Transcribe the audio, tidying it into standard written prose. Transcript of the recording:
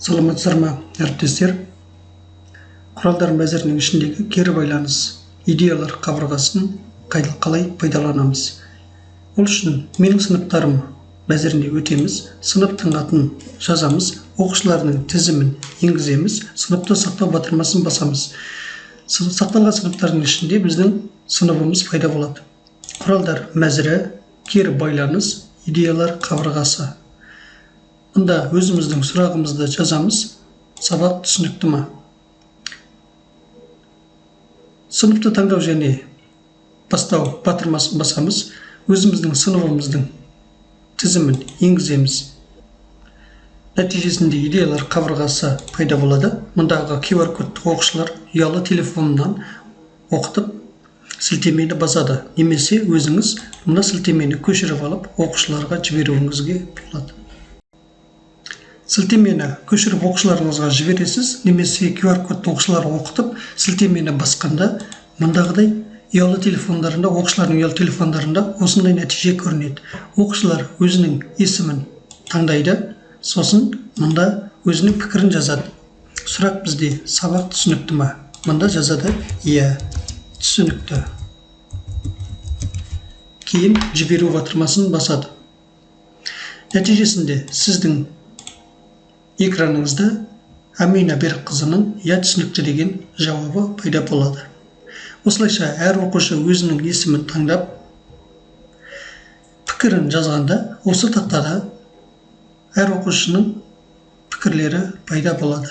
Саламатсыздар ма, әріптестер? Құралдар мәзірінің ішіндегі кері байланыс идеялар қабырғасын қалай пайдаланамыз? Ол үшін менің сыныптарым мәзірінде өтеміз, сыныптың атын жазамыз, оқушылардың тізімін енгіземіз, сыныпты сақтау батырмасын басамыз. Сақталған сыныптардың ішінде біздің сыныбымыз пайда болады. Құралдар мәзірі, кері байланыс идеялар қабырғасы. Мұнда өзіміздің сұрағымызды жазамыз. Сабақ түсінікті ма? Сыныпты таңдау және бастау батырмасын басамыз. Өзіміздің сыныбымыздың тізімін енгіземіз. Нәтижесінде идеялар қабырғасы пайда болады. Мұндағы QR кодты оқушылар ұялы телефонынан оқытып сілтемені басады. Немесе өзіңіз мына сілтемені көшіріп алып оқушыларға жіберуіңізге болады. Сілтемені көшіріп оқушыларыңызға жібересіз, немесе QR кодты оқушылар оқытып, сілтемені басқанда мұндағыдай ұялы телефондарында, оқушылардың ұялы телефондарында осындай нәтиже көрінеді. Оқушылар өзінің есімін таңдайды, сосын мұнда өзінің пікірін жазады. Сұрақ бізде: сабақ түсінікті ма? Мұнда жазады: иә, түсінікті. Кейін жіберу батырмасын басады. Нәтижесінде сіздің экраныңызда Амина Берікқызының «Я түсінікті» деген жауабы пайда болады. Осылайша әр оқушы өзінің есімін таңдап, пікірін жазғанда, осы тақтада әр оқушының пікірлері пайда болады.